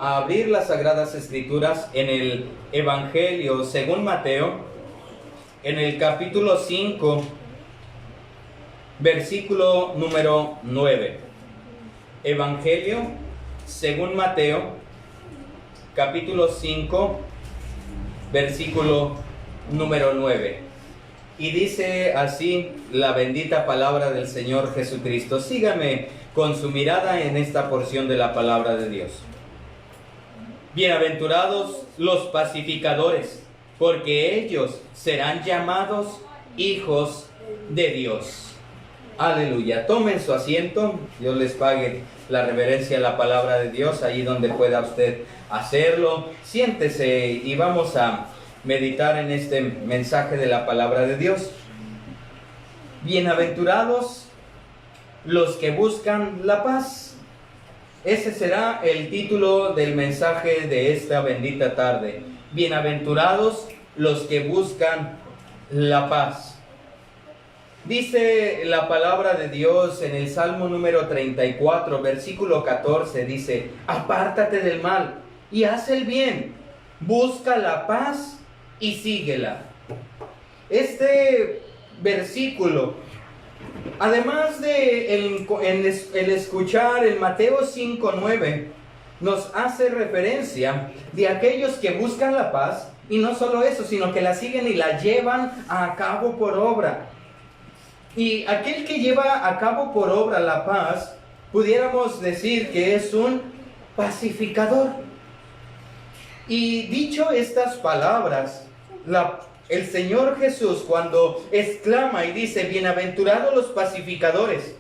A abrir las Sagradas Escrituras en el Evangelio según Mateo, en el capítulo 5, versículo número 9. Evangelio según Mateo, capítulo 5, versículo número 9. Y dice así la bendita palabra del Señor Jesucristo. Sígame con su mirada en esta porción de la palabra de Dios. Bienaventurados los pacificadores, porque ellos serán llamados hijos de Dios. Aleluya. Tomen su asiento. Dios les pague la reverencia a la palabra de Dios, allí donde pueda usted hacerlo. Siéntese y vamos a meditar en este mensaje de la palabra de Dios. Bienaventurados los que buscan la paz. Ese será el título del mensaje de esta bendita tarde. Bienaventurados los que buscan la paz. Dice la palabra de Dios en el Salmo número 34, versículo 14, dice: apártate del mal y haz el bien, busca la paz y síguela. Este versículo, además de el escuchar el Mateo 5:9, nos hace referencia de aquellos que buscan la paz, y no solo eso, sino que la siguen y la llevan a cabo por obra. Y aquel que lleva a cabo por obra la paz, pudiéramos decir que es un pacificador. Y dicho estas palabras, el Señor Jesús, cuando exclama y dice: bienaventurados los pacificadores,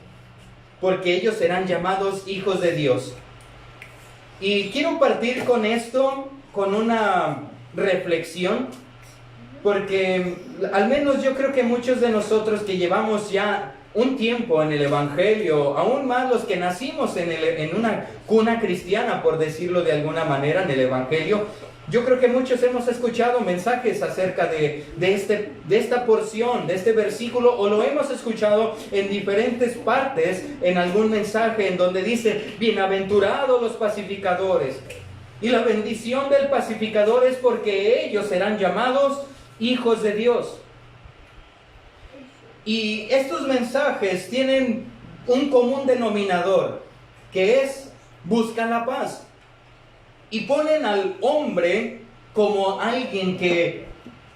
porque ellos serán llamados hijos de Dios. Y quiero partir con esto, con una reflexión, porque al menos yo creo que muchos de nosotros que llevamos ya un tiempo en el Evangelio, aún más los que nacimos en una cuna cristiana, por decirlo de alguna manera, en el Evangelio, yo creo que muchos hemos escuchado mensajes acerca de esta porción, de este versículo, o lo hemos escuchado en diferentes partes, en algún mensaje en donde dice: bienaventurados los pacificadores. Y la bendición del pacificador es porque ellos serán llamados hijos de Dios. Y estos mensajes tienen un común denominador, que es: busca la paz. Y ponen al hombre como alguien que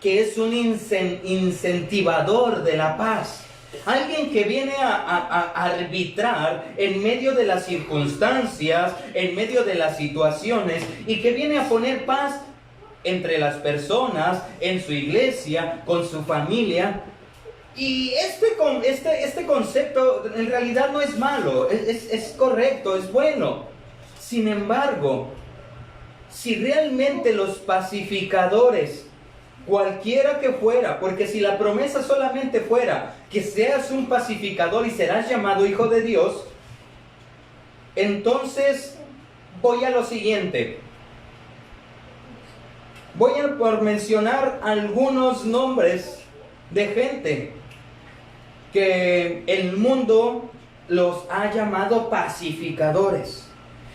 es un incentivador de la paz. Alguien que viene a arbitrar en medio de las circunstancias, en medio de las situaciones, y que viene a poner paz entre las personas, en su iglesia, con su familia. Y este concepto en realidad no es malo, es correcto, es bueno. Sin embargo, si realmente los pacificadores, cualquiera que fuera, porque si la promesa solamente fuera que seas un pacificador y serás llamado hijo de Dios, entonces voy a lo siguiente. Voy a por mencionar algunos nombres de gente que el mundo los ha llamado pacificadores.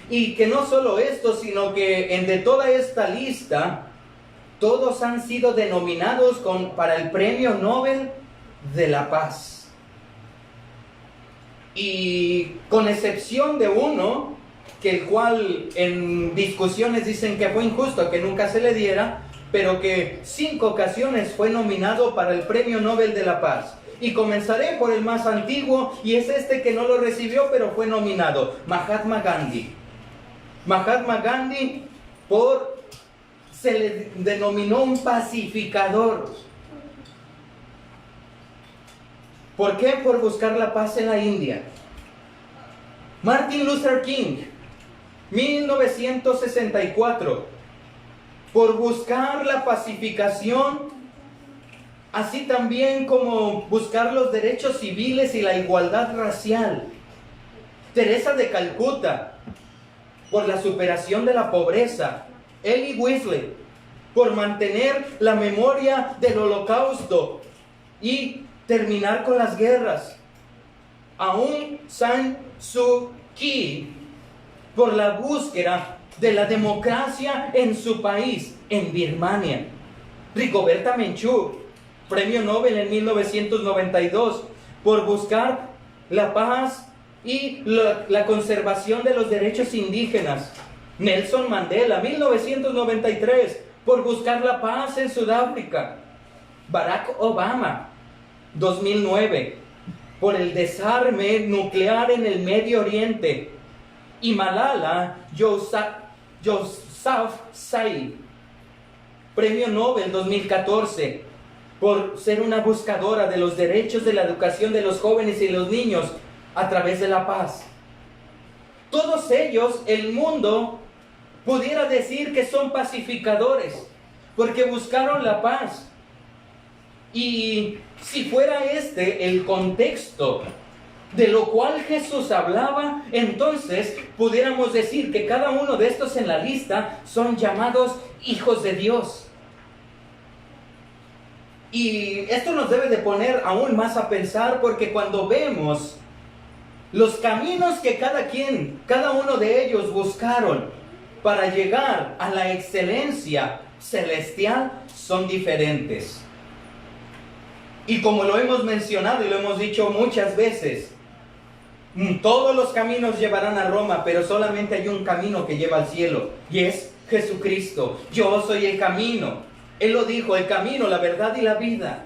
Y que no solo esto, sino que de toda esta lista, todos han sido denominados para el Premio Nobel de la Paz. Y con excepción de uno, que el cual en discusiones dicen que fue injusto que nunca se le diera, pero que 5 ocasiones fue nominado para el Premio Nobel de la Paz. Y comenzaré por el más antiguo, y es este que no lo recibió, pero fue nominado: Mahatma Gandhi. Mahatma Gandhi se le denominó un pacificador. ¿Por qué? Por buscar la paz en la India. Martin Luther King, 1964, por buscar la pacificación, así también como buscar los derechos civiles y la igualdad racial. Teresa de Calcuta, por la superación de la pobreza. Elie Wiesel, por mantener la memoria del Holocausto y terminar con las guerras. Aung San Suu Kyi, por la búsqueda de la democracia en su país, en Birmania. Rigoberta Menchú, premio Nobel en 1992, por buscar la paz y la conservación de los derechos indígenas. Nelson Mandela, 1993, por buscar la paz en Sudáfrica. Barack Obama, 2009, por el desarme nuclear en el Medio Oriente. Y Malala Yousafzai, premio Nobel 2014, por ser una buscadora de los derechos de la educación de los jóvenes y los niños a través de la paz. Todos ellos, el mundo pudiera decir que son pacificadores, porque buscaron la paz. Y si fuera este el contexto de lo cual Jesús hablaba, entonces pudiéramos decir que cada uno de estos en la lista son llamados hijos de Dios. Y esto nos debe de poner aún más a pensar, porque cuando vemos los caminos que cada uno de ellos buscaron para llegar a la excelencia celestial, son diferentes. Y como lo hemos mencionado y lo hemos dicho muchas veces, todos los caminos llevarán a Roma, pero solamente hay un camino que lleva al cielo, y es Jesucristo. Yo soy el camino. Él lo dijo, el camino, la verdad y la vida.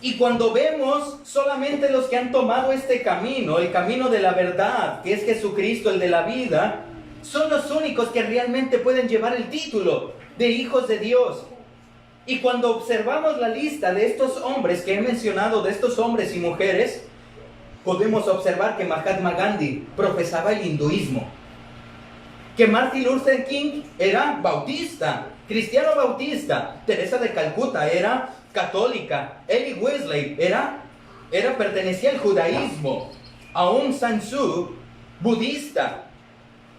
Y cuando vemos solamente los que han tomado este camino, el camino de la verdad, que es Jesucristo, el de la vida, son los únicos que realmente pueden llevar el título de hijos de Dios. Y cuando observamos la lista de estos hombres que he mencionado, de estos hombres y mujeres, podemos observar que Mahatma Gandhi profesaba el hinduismo, que Martin Luther King era bautista, cristiano bautista, Teresa de Calcuta era católica, Eli Wesley pertenecía al judaísmo, Aung San Suu budista,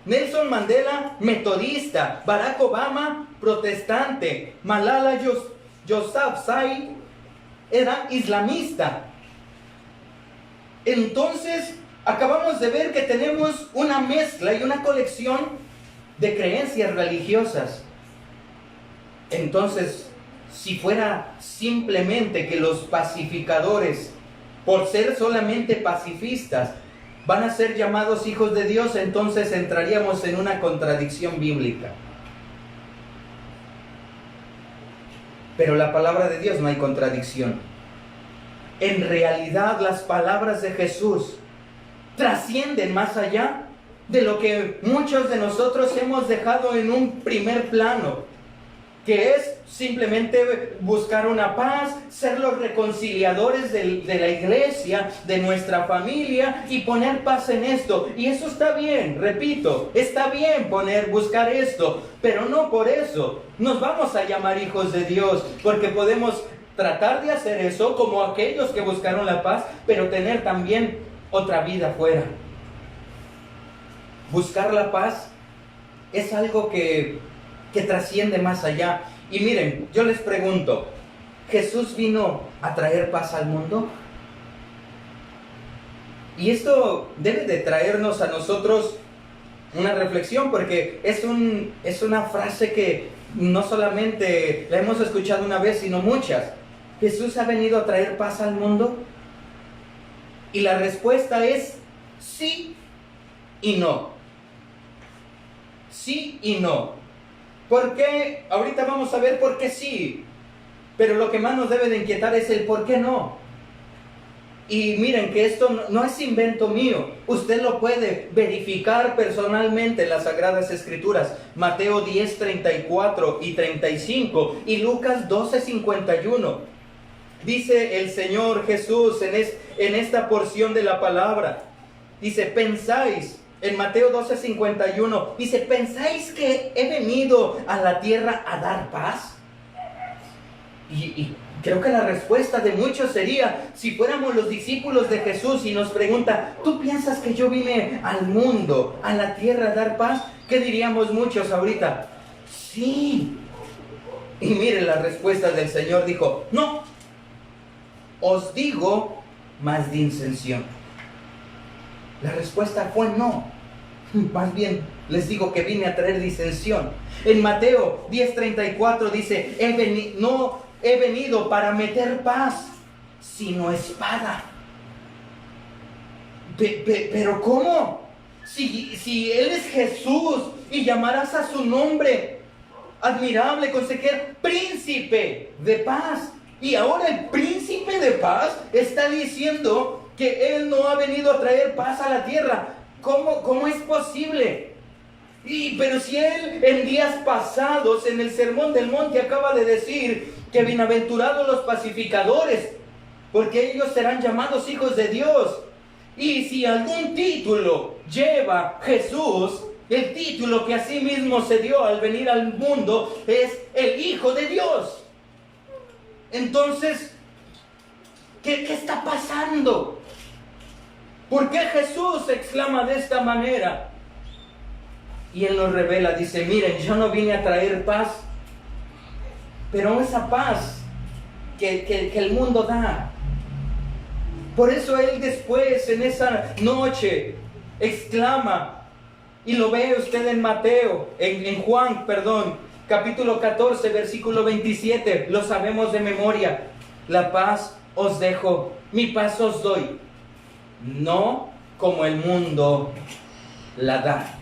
Nelson Mandela metodista, Barack Obama protestante, Malala Yousafzai era islamista. Entonces acabamos de ver que tenemos una mezcla y una colección de creencias religiosas. Entonces, si fuera simplemente que los pacificadores, por ser solamente pacifistas, van a ser llamados hijos de Dios, entonces entraríamos en una contradicción bíblica. Pero la palabra de Dios no hay contradicción. En realidad, las palabras de Jesús trascienden más allá de lo que muchos de nosotros hemos dejado en un primer plano, que es simplemente buscar una paz, ser los reconciliadores de la iglesia, de nuestra familia, y poner paz en esto. Y eso está bien, repito, está bien buscar esto, pero no por eso nos vamos a llamar hijos de Dios, porque podemos tratar de hacer eso como aquellos que buscaron la paz, pero tener también otra vida afuera. Buscar la paz es algo que trasciende más allá. Y miren, yo les pregunto, ¿Jesús vino a traer paz al mundo? Y esto debe de traernos a nosotros una reflexión, porque es una frase que no solamente la hemos escuchado una vez, sino muchas. ¿Jesús ha venido a traer paz al mundo? Y la respuesta es sí y no. Sí y no. ¿Por qué? Ahorita vamos a ver por qué sí. Pero lo que más nos debe de inquietar es el por qué no. Y miren que esto no es invento mío. Usted lo puede verificar personalmente en las Sagradas Escrituras. Mateo 10, 34 y 35 y Lucas 12, 51. Dice el Señor Jesús en esta porción de la palabra. Dice, pensáis, en Mateo 12, 51, dice, ¿pensáis que he venido a la tierra a dar paz? Y creo que la respuesta de muchos sería, si fuéramos los discípulos de Jesús y nos pregunta, ¿tú piensas que yo vine al mundo, a la tierra a dar paz? ¿Qué diríamos muchos ahorita? Sí. Y miren la respuesta del Señor, dijo, no, os digo más de insensión. La respuesta fue no. Más bien, les digo que vine a traer disensión. En Mateo 10:34 dice, no he venido para meter paz, sino espada. Pero ¿cómo? Si Él es Jesús y llamarás a su nombre, admirable, consejero, príncipe de paz. Y ahora el príncipe de paz está diciendo que Él no ha venido a traer paz a la tierra. ¿Cómo es posible? Pero si Él en días pasados, en el Sermón del Monte, acaba de decir que bienaventurados los pacificadores, porque ellos serán llamados hijos de Dios. Y si algún título lleva Jesús, el título que así mismo se dio al venir al mundo es el Hijo de Dios. Entonces, ¿qué está pasando? ¿Por qué Jesús exclama de esta manera? Y Él nos revela, dice, miren, yo no vine a traer paz, pero esa paz que el mundo da. Por eso Él después, en esa noche, exclama, y lo ve usted en Juan, capítulo 14, versículo 27, lo sabemos de memoria. La paz os dejo, mi paz os doy, no como el mundo la da.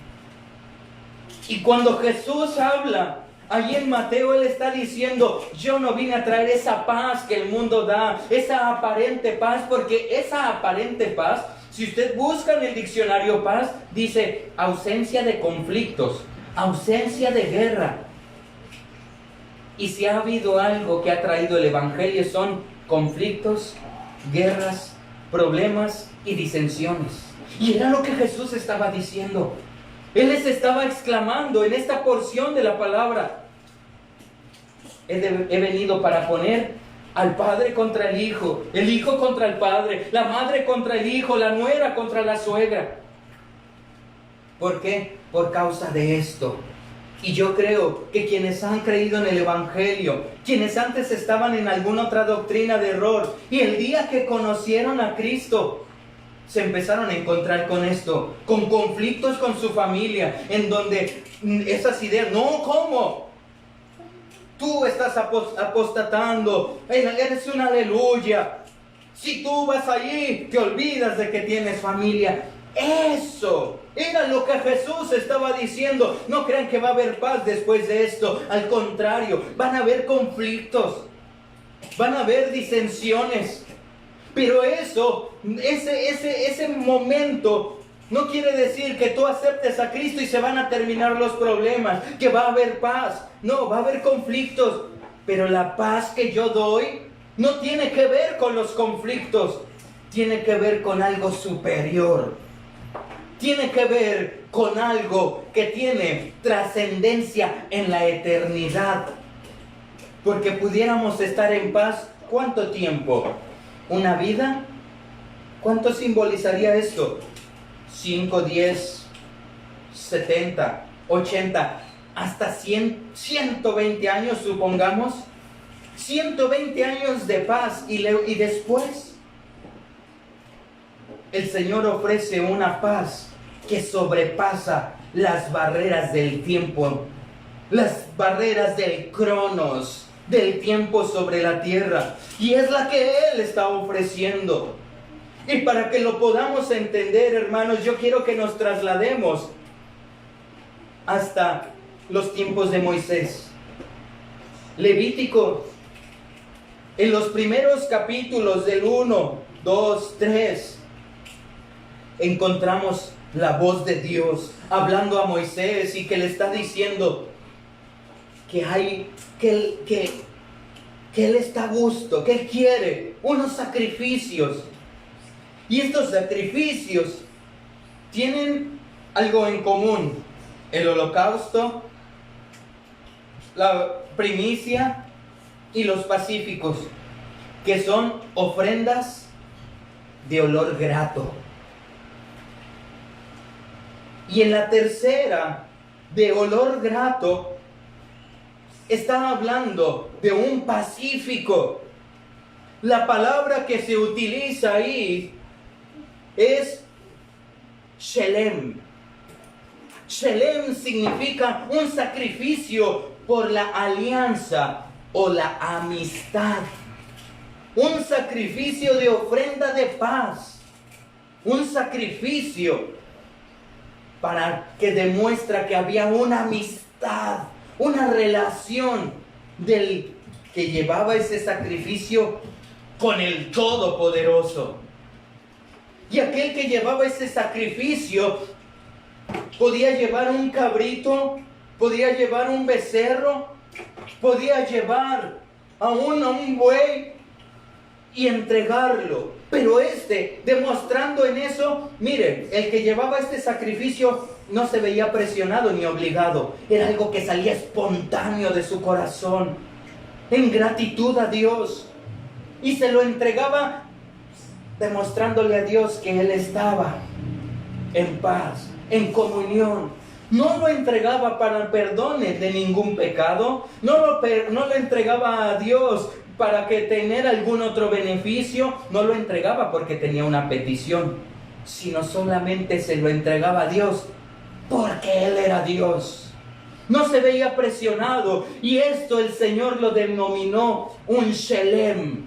Y cuando Jesús habla allí en Mateo, Él está diciendo, yo no vine a traer esa paz que el mundo da, esa aparente paz, porque esa aparente paz, si usted busca en el diccionario paz, dice ausencia de conflictos, ausencia de guerra. Y si ha habido algo que ha traído el Evangelio, son conflictos, guerras, problemas y disensiones. Y era lo que Jesús estaba diciendo. Él les estaba exclamando en esta porción de la palabra: he venido para poner al padre contra el hijo contra el padre, la madre contra el hijo, la nuera contra la suegra. ¿Por qué? Por causa de esto. Y yo creo que quienes han creído en el Evangelio, quienes antes estaban en alguna otra doctrina de error, y el día que conocieron a Cristo, se empezaron a encontrar con esto, con conflictos con su familia, en donde esas ideas, no, ¿cómo? Tú estás apostatando, eres un aleluya. Si tú vas allí, te olvidas de que tienes familia. Eso era lo que Jesús estaba diciendo. No crean que va a haber paz después de esto. Al contrario, van a haber conflictos, van a haber disensiones. Pero ese momento no quiere decir que tú aceptes a Cristo y se van a terminar los problemas, que va a haber paz. No, va a haber conflictos. Pero la paz que yo doy no tiene que ver con los conflictos. Tiene que ver con algo superior. Tiene que ver con algo que tiene trascendencia en la eternidad. Porque pudiéramos estar en paz, ¿cuánto tiempo? ¿Una vida? ¿Cuánto simbolizaría esto? 5, 10, 70, 80, hasta 100, 120 años, supongamos. 120 años de paz y después el Señor ofrece una paz que sobrepasa las barreras del tiempo, las barreras del cronos, del tiempo sobre la tierra, y es la que Él está ofreciendo. Y para que lo podamos entender, hermanos, yo quiero que nos traslademos hasta los tiempos de Moisés. Levítico, en los primeros capítulos del 1, 2, 3, encontramos la voz de Dios hablando a Moisés y que le está diciendo que Él está a gusto, que Él quiere unos sacrificios. Y estos sacrificios tienen algo en común: el holocausto, la primicia y los pacíficos, que son ofrendas de olor grato. Y en la tercera, de olor grato, está hablando de un pacífico. La palabra que se utiliza ahí es Shelem. Shelem significa un sacrificio por la alianza o la amistad. Un sacrificio de ofrenda de paz. Un sacrificio para que demuestra que había una amistad, una relación del que llevaba ese sacrificio con el Todopoderoso. Y aquel que llevaba ese sacrificio podía llevar un cabrito, podía llevar un becerro, podía llevar aún a un buey y entregarlo. Pero demostrando en eso, miren, el que llevaba este sacrificio no se veía presionado ni obligado. Era algo que salía espontáneo de su corazón, en gratitud a Dios. Y se lo entregaba demostrándole a Dios que Él estaba en paz, en comunión. No lo entregaba para perdones de ningún pecado. No lo entregaba a Dios para que tener algún otro beneficio. No lo entregaba porque tenía una petición, sino solamente se lo entregaba a Dios porque Él era Dios. No se veía presionado, y esto el Señor lo denominó un Shelem,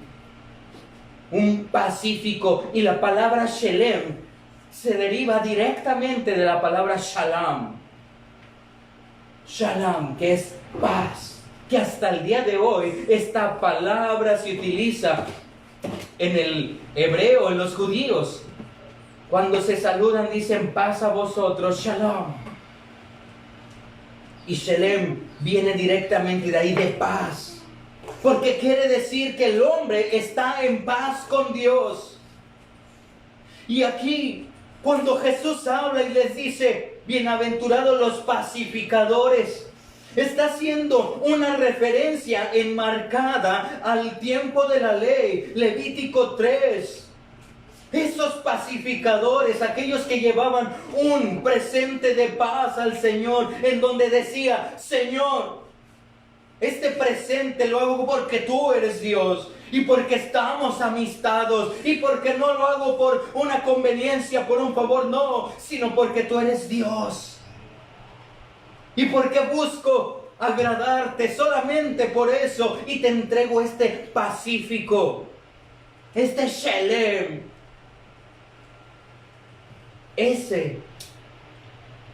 un pacífico. Y la palabra Shelem se deriva directamente de la palabra Shalom. Shalom, que es paz. Que hasta el día de hoy esta palabra se utiliza en el hebreo, en los judíos. Cuando se saludan dicen paz a vosotros, Shalom. Y Shalem viene directamente de ahí, de paz. Porque quiere decir que el hombre está en paz con Dios. Y aquí, cuando Jesús habla y les dice, bienaventurados los pacificadores, está haciendo una referencia enmarcada al tiempo de la ley, Levítico 3. Esos pacificadores, aquellos que llevaban un presente de paz al Señor, en donde decía, Señor, este presente lo hago porque tú eres Dios, y porque estamos amistados, y porque no lo hago por una conveniencia, por un favor, no, sino porque tú eres Dios. Y porque busco agradarte solamente por eso, y te entrego este pacífico, este Shalem. Ese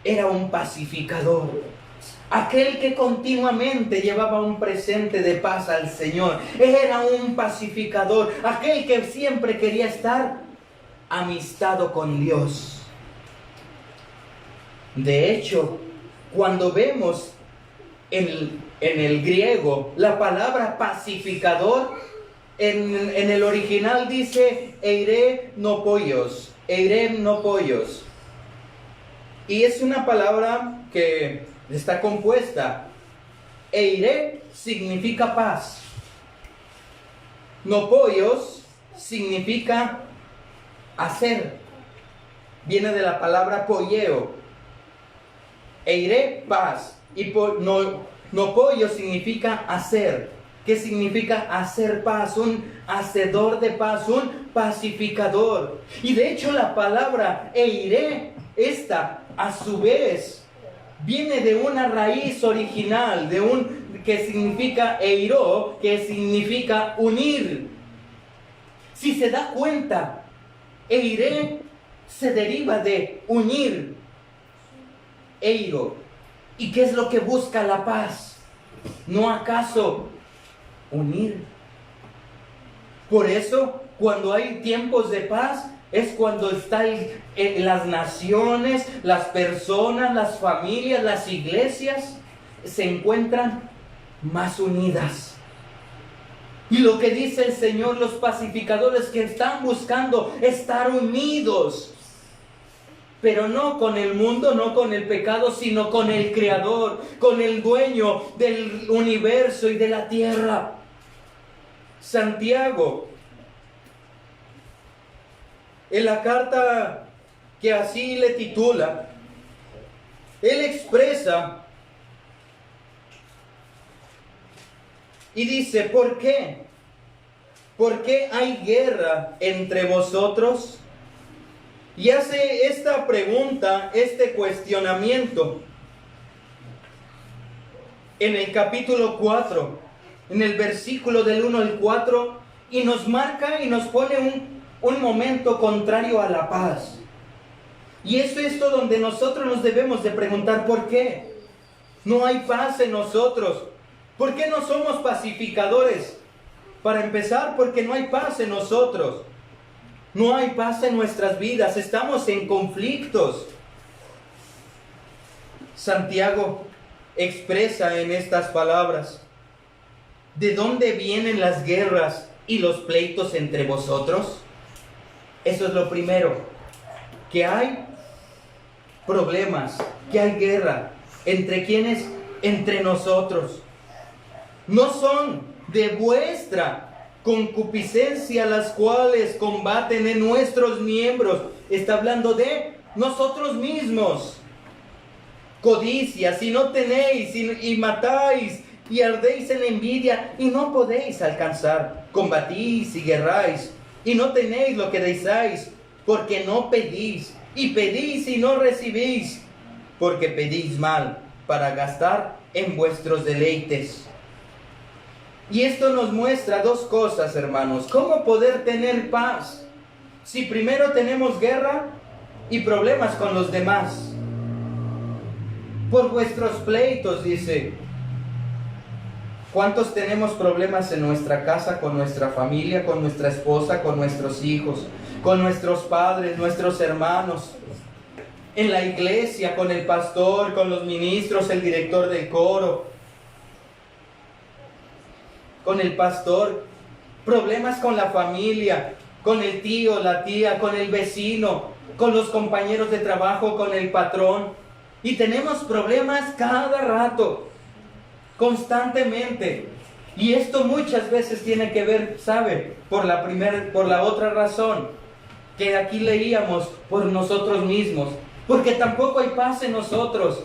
era un pacificador, aquel que continuamente llevaba un presente de paz al Señor. Era un pacificador, aquel que siempre quería estar amistado con Dios. De hecho, cuando vemos en el griego la palabra pacificador, en el original dice eire no pollos. Eirem no pollos. Y es una palabra que está compuesta. Eire significa paz. No pollos significa hacer. Viene de la palabra polleo. Eire, paz. Y no pollo significa hacer. ¿Qué significa hacer paz? Un hacedor de paz, un pacificador. Y de hecho la palabra eire, esta a su vez viene de una raíz original, que significa eiro, que significa unir. Si se da cuenta, eire se deriva de unir. Eiro. ¿Y qué es lo que busca la paz? ¿No acaso unir? Por eso, cuando hay tiempos de paz, es cuando están las naciones, las personas, las familias, las iglesias, se encuentran más unidas. Y lo que dice el Señor, los pacificadores que están buscando estar unidos, pero no con el mundo, no con el pecado, sino con el Creador, con el dueño del universo y de la tierra. Santiago, en la carta que así le titula, él expresa y dice, ¿por qué? ¿Por qué hay guerra entre vosotros? Y hace esta pregunta, este cuestionamiento en el capítulo 4, en el versículo del 1 al 4, y nos marca y nos pone un momento contrario a la paz. Y es esto donde nosotros nos debemos de preguntar ¿por qué? No hay paz en nosotros. ¿Por qué no somos pacificadores? Para empezar, porque no hay paz en nosotros. No hay paz en nuestras vidas. Estamos en conflictos. Santiago expresa en estas palabras: ¿de dónde vienen las guerras y los pleitos entre vosotros? Eso es lo primero, que hay problemas, que hay guerra. ¿Entre quiénes? Entre nosotros. No son de vuestra concupiscencia las cuales combaten en nuestros miembros. Está hablando de nosotros mismos. Codicia, si no tenéis y matáis y ardéis en envidia y no podéis alcanzar. Combatís y guerráis y no tenéis lo que deseáis, porque no pedís. Y pedís y no recibís, porque pedís mal para gastar en vuestros deleites. Y esto nos muestra dos cosas, hermanos. ¿Cómo poder tener paz si primero tenemos guerra y problemas con los demás? Por vuestros pleitos, dice. ¿Cuántos tenemos problemas en nuestra casa, con nuestra familia, con nuestra esposa, con nuestros hijos, con nuestros padres, nuestros hermanos? En la iglesia, con el pastor, con los ministros, el director del coro, con el pastor. Problemas con la familia, con el tío, la tía, con el vecino, con los compañeros de trabajo, con el patrón. Y tenemos problemas cada rato, constantemente. Y esto muchas veces tiene que ver, ¿sabe? Por la otra razón que aquí leíamos, por nosotros mismos. Porque tampoco hay paz en nosotros.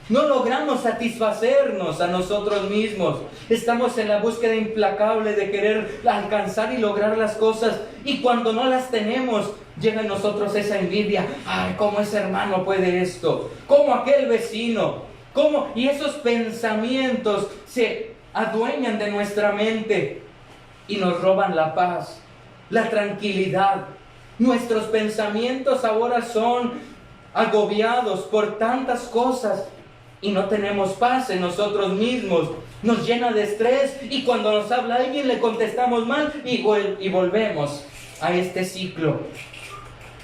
No logramos satisfacernos a nosotros mismos. Estamos en la búsqueda implacable de querer alcanzar y lograr las cosas. Y cuando no las tenemos, llega en nosotros esa envidia. Ay, ¿cómo ese hermano puede esto? ¿Cómo aquel vecino? ¿Cómo? Y esos pensamientos se adueñan de nuestra mente y nos roban la paz, la tranquilidad. Nuestros pensamientos ahora son agobiados por tantas cosas y no tenemos paz en nosotros mismos. Nos llena de estrés y cuando nos habla alguien le contestamos mal y volvemos a este ciclo,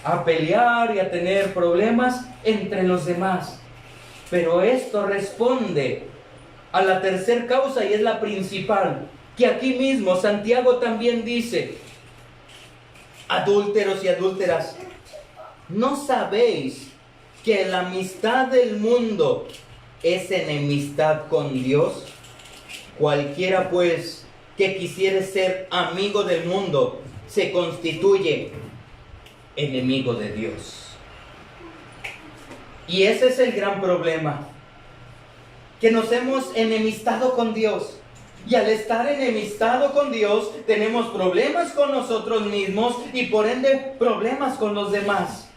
a pelear y a tener problemas entre los demás. Pero esto responde a la tercera causa y es la principal, que aquí mismo Santiago también dice: adúlteros y adúlteras, ¿no sabéis que la amistad del mundo es enemistad con Dios? Cualquiera pues que quisiere ser amigo del mundo se constituye enemigo de Dios. Y ese es el gran problema, que nos hemos enemistado con Dios. Y al estar enemistado con Dios, tenemos problemas con nosotros mismos y por ende problemas con los demás.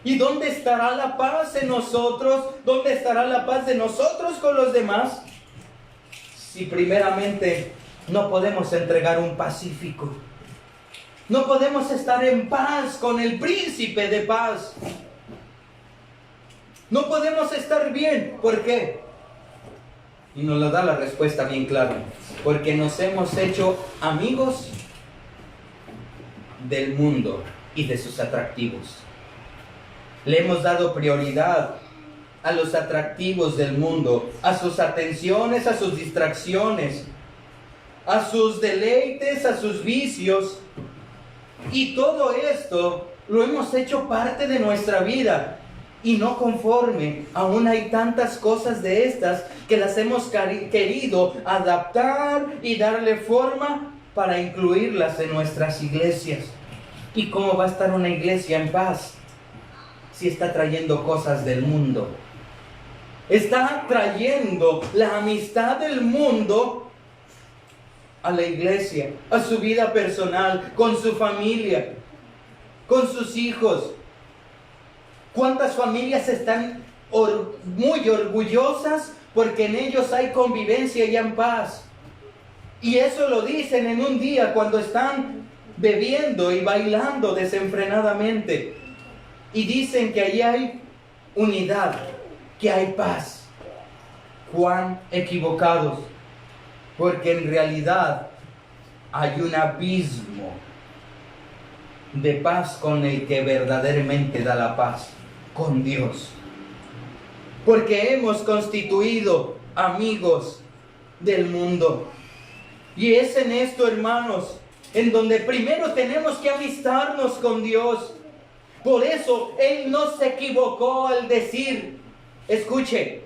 ¿Y dónde estará la paz en nosotros? ¿Dónde estará la paz de nosotros con los demás? Si primeramente no podemos entregar un pacífico. No podemos estar en paz con el príncipe de paz. No podemos estar bien. ¿Por qué? Y nos lo da la respuesta bien clara. Porque nos hemos hecho amigos del mundo y de sus atractivos. Le hemos dado prioridad a los atractivos del mundo, a sus atenciones, a sus distracciones, a sus deleites, a sus vicios. Y todo esto lo hemos hecho parte de nuestra vida. Y no conforme, aún hay tantas cosas de estas que las hemos querido adaptar y darle forma para incluirlas en nuestras iglesias. ¿Y cómo va a estar una iglesia en paz si está trayendo cosas del mundo? Está trayendo la amistad del mundo a la iglesia, a su vida personal, con su familia, con sus hijos. ¿Cuántas familias están muy orgullosas porque en ellos hay convivencia y en paz? Y eso lo dicen en un día cuando están bebiendo y bailando desenfrenadamente. Y dicen que allí hay unidad, que hay paz. ¡Cuán equivocados! Porque en realidad hay un abismo de paz con el que verdaderamente da la paz, con Dios. Porque hemos constituido amigos del mundo. Y es en esto, hermanos, en donde primero tenemos que amistarnos con Dios. Por eso Él no se equivocó al decir, escuche,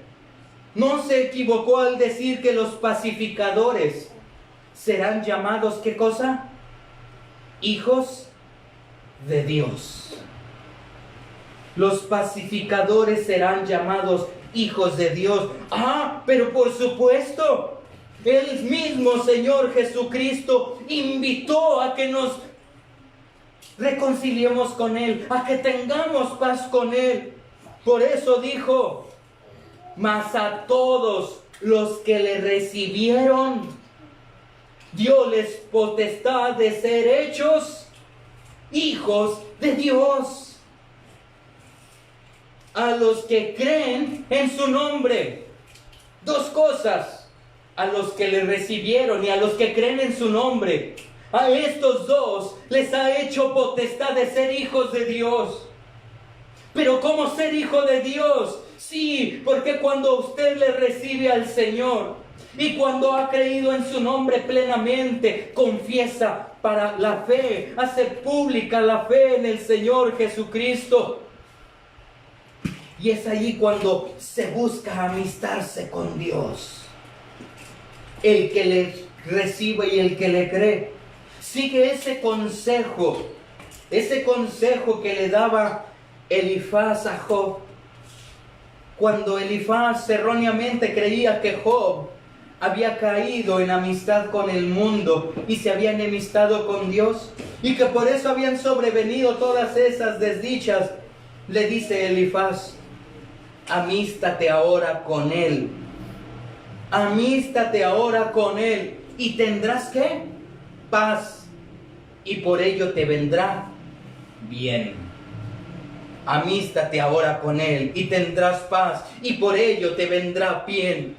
no se equivocó al decir que los pacificadores serán llamados, ¿qué cosa? Hijos de Dios. Los pacificadores serán llamados hijos de Dios. Pero por supuesto, el mismo Señor Jesucristo invitó a que nos reconciliemos con Él, a que tengamos paz con Él. Por eso dijo, mas a todos los que le recibieron, dióles potestad de ser hechos hijos de Dios. A los que creen en su nombre. Dos cosas: a los que le recibieron y a los que creen en su nombre. A estos dos les ha hecho potestad de ser hijos de Dios. Pero ¿cómo ser hijo de Dios? Sí, porque cuando usted le recibe al Señor y cuando ha creído en su nombre plenamente, confiesa para la fe, hace pública la fe en el Señor Jesucristo. Y es allí cuando se busca amistarse con Dios. El que le recibe y el que le cree sigue ese consejo que le daba Elifaz a Job. Cuando Elifaz erróneamente creía que Job había caído en amistad con el mundo y se había enemistado con Dios, y que por eso habían sobrevenido todas esas desdichas, le dice Elifaz: amístate ahora con él. Amístate ahora con él y tendrás ¿qué? Paz, y por ello te vendrá bien. Amístate ahora con él y tendrás paz, y por ello te vendrá bien.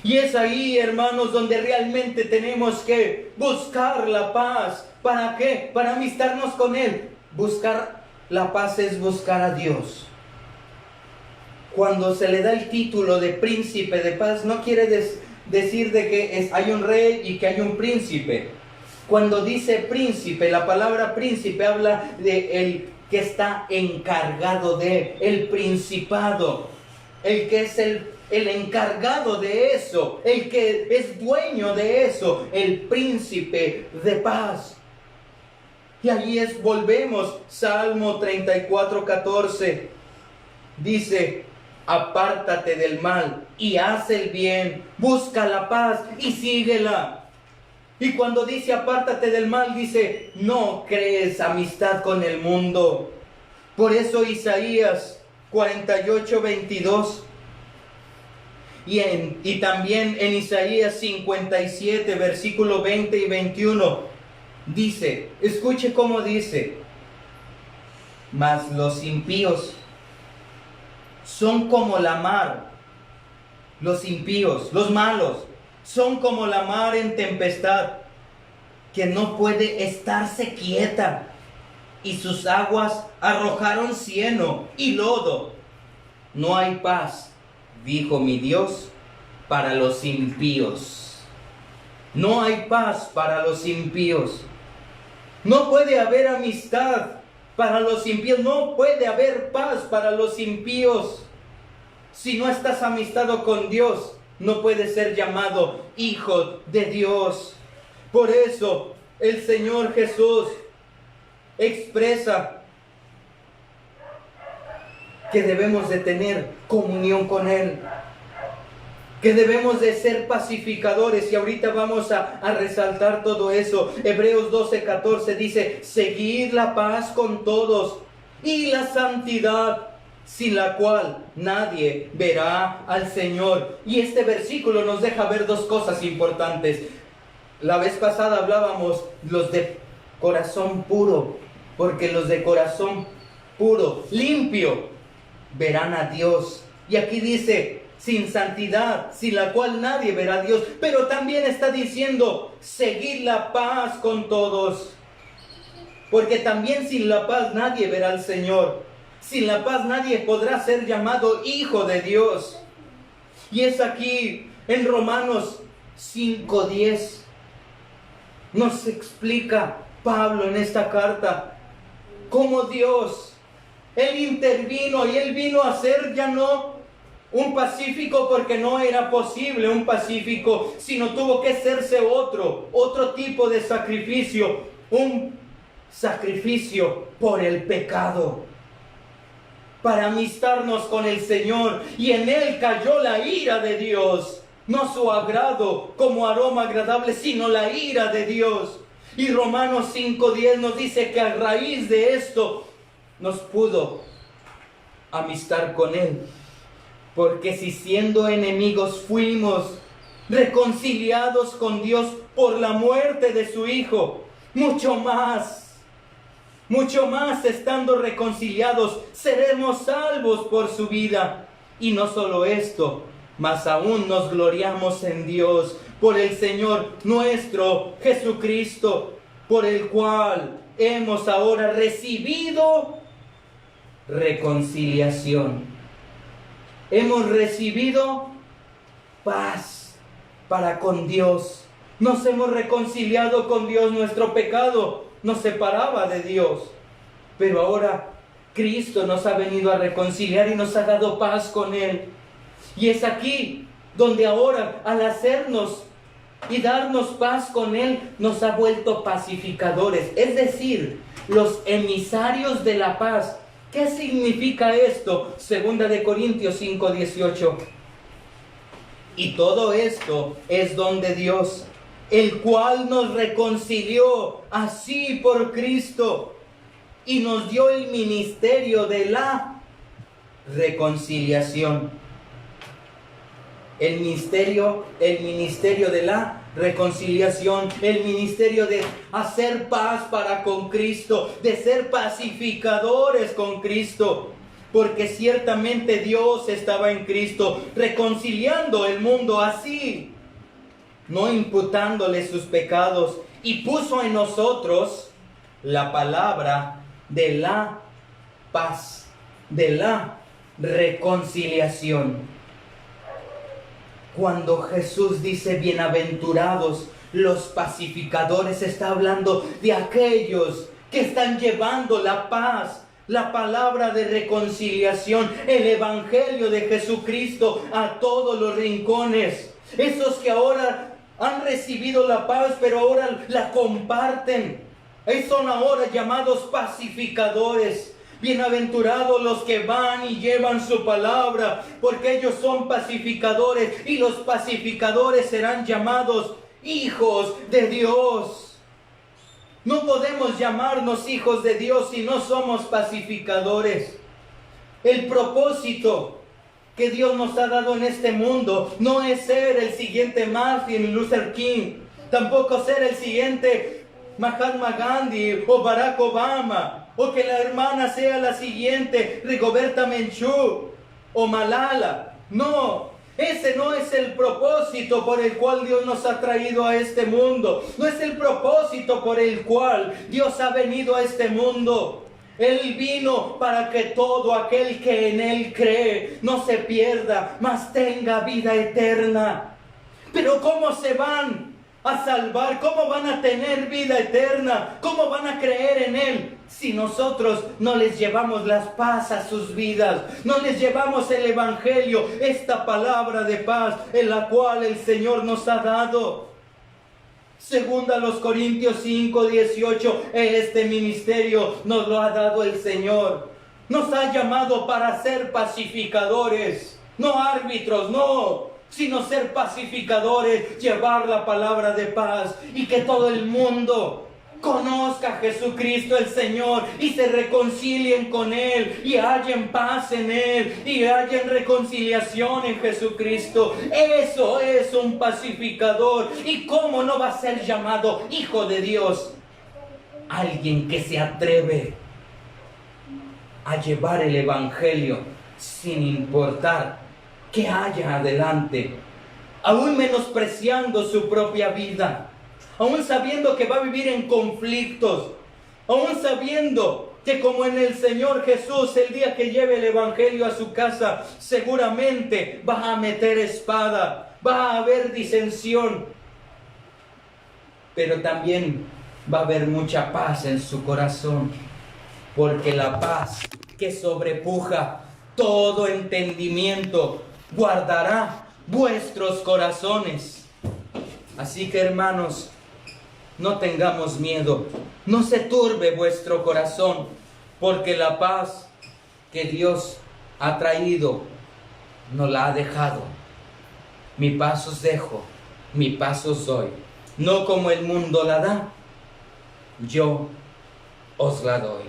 Y es ahí, hermanos, donde realmente tenemos que buscar la paz. ¿Para qué? Para amistarnos con él. Buscar la paz es buscar a Dios. Cuando se le da el título de príncipe de paz, no quiere decir de que hay un rey y que hay un príncipe. Cuando dice príncipe, la palabra príncipe habla de el que está encargado de, el principado, el que es el encargado de eso, el que es dueño de eso, el príncipe de paz. Y allí volvemos, Salmo 34:14, dice: apártate del mal y haz el bien, busca la paz y síguela. Y cuando dice apártate del mal, dice no crees amistad con el mundo. Por eso Isaías 48:22 y también en Isaías 57 versículo 20 y 21 dice, escuche cómo dice: mas los impíos son como la mar. Los impíos, los malos, son como la mar en tempestad, que no puede estarse quieta, y sus aguas arrojaron cieno y lodo. No hay paz, dijo mi Dios, para los impíos. No hay paz para los impíos. No puede haber amistad para los impíos. No puede haber paz para los impíos. Si no estás amistado con Dios, no puedes ser llamado hijo de Dios. Por eso el Señor Jesús expresa que debemos de tener comunión con Él, que debemos de ser pacificadores, y ahorita vamos a resaltar todo eso. Hebreos 12:14 dice: seguid la paz con todos y la santidad, sin la cual nadie verá al Señor. Y este versículo nos deja ver dos cosas importantes. La vez pasada hablábamos los de corazón puro, porque los de corazón puro, limpio, verán a Dios. Y aquí dice, sin santidad, sin la cual nadie verá a Dios. Pero también está diciendo, seguid la paz con todos. Porque también sin la paz nadie verá al Señor. Sin la paz nadie podrá ser llamado hijo de Dios. Y es aquí en Romanos 5:10. Nos explica Pablo en esta carta cómo Dios, Él intervino y Él vino a ser ya no un pacífico, porque no era posible un pacífico, sino tuvo que hacerse otro tipo de sacrificio, un sacrificio por el pecado, para amistarnos con el Señor. Y en Él cayó la ira de Dios, no su agrado como aroma agradable, sino la ira de Dios. Y Romanos 5:10 nos dice que a raíz de esto nos pudo amistar con Él. Porque si siendo enemigos fuimos reconciliados con Dios por la muerte de su Hijo, mucho más estando reconciliados, seremos salvos por su vida. Y no solo esto, mas aún nos gloriamos en Dios por el Señor nuestro Jesucristo, por el cual hemos ahora recibido reconciliación. Hemos recibido paz para con Dios. Nos hemos reconciliado con Dios. Nuestro pecado nos separaba de Dios, pero ahora Cristo nos ha venido a reconciliar y nos ha dado paz con Él. Y es aquí donde ahora, al hacernos y darnos paz con Él, nos ha vuelto pacificadores, es decir, los emisarios de la paz. ¿Qué significa esto? 2 Corintios 5:18. Y todo esto es don de Dios, el cual nos reconcilió así por Cristo y nos dio el ministerio de la reconciliación. El ministerio de la reconciliación, el ministerio de hacer paz para con Cristo, de ser pacificadores con Cristo, porque ciertamente Dios estaba en Cristo reconciliando el mundo así, no imputándole sus pecados, y puso en nosotros la palabra de la paz, de la reconciliación. Cuando Jesús dice bienaventurados los pacificadores, está hablando de aquellos que están llevando la paz, la palabra de reconciliación, el evangelio de Jesucristo a todos los rincones. Esos que ahora han recibido la paz, pero ahora la comparten. Ellos son ahora llamados pacificadores. Bienaventurados los que van y llevan su palabra, porque ellos son pacificadores, y los pacificadores serán llamados hijos de Dios. No podemos llamarnos hijos de Dios si no somos pacificadores. El propósito que Dios nos ha dado en este mundo no es ser el siguiente Martin Luther King, tampoco ser el siguiente Mahatma Gandhi o Barack Obama, o que la hermana sea la siguiente Rigoberta Menchú o Malala. No, ese no es el propósito por el cual Dios nos ha traído a este mundo. No es el propósito por el cual Dios ha venido a este mundo. Él vino para que todo aquel que en Él cree no se pierda, mas tenga vida eterna. Pero ¿cómo se van a salvar? ¿Cómo van a tener vida eterna? ¿Cómo van a creer en Él si nosotros no les llevamos la paz a sus vidas? No les llevamos el evangelio, esta palabra de paz en la cual el Señor nos ha dado. 2 Corintios 5:18, este ministerio nos lo ha dado el Señor. Nos ha llamado para ser pacificadores, no árbitros, no, sino ser pacificadores, llevar la palabra de paz y que todo el mundo conozca a Jesucristo el Señor y se reconcilien con Él y hallen paz en Él y hallen reconciliación en Jesucristo. Eso es un pacificador. ¿Y cómo no va a ser llamado hijo de Dios? Alguien que se atreve a llevar el Evangelio sin importar qué haya adelante, aún menospreciando su propia vida, aún sabiendo que va a vivir en conflictos, aún sabiendo que como en el Señor Jesús, el día que lleve el Evangelio a su casa, seguramente va a meter espada, va a haber disensión, pero también va a haber mucha paz en su corazón, porque la paz que sobrepuja todo entendimiento guardará vuestros corazones. Así que, hermanos, no tengamos miedo, no se turbe vuestro corazón, porque la paz que Dios ha traído nos la ha dejado. Mi paz os dejo, mi paz os doy, no como el mundo la da, yo os la doy.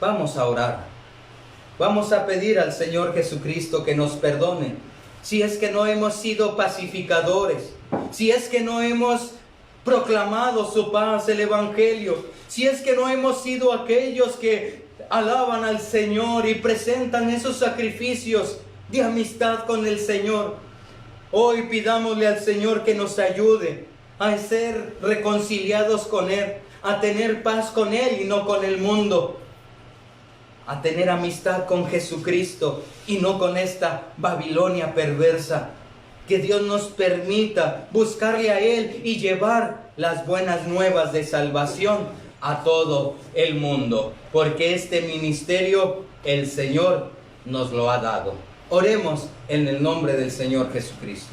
Vamos a orar, vamos a pedir al Señor Jesucristo que nos perdone si es que no hemos sido pacificadores, si es que no hemos proclamado su paz, el Evangelio, si es que no hemos sido aquellos que alaban al Señor y presentan esos sacrificios de amistad con el Señor. Hoy pidámosle al Señor que nos ayude a ser reconciliados con Él, a tener paz con Él y no con el mundo, a tener amistad con Jesucristo y no con esta Babilonia perversa. Que Dios nos permita buscarle a Él y llevar las buenas nuevas de salvación a todo el mundo, porque este ministerio el Señor nos lo ha dado. Oremos en el nombre del Señor Jesucristo.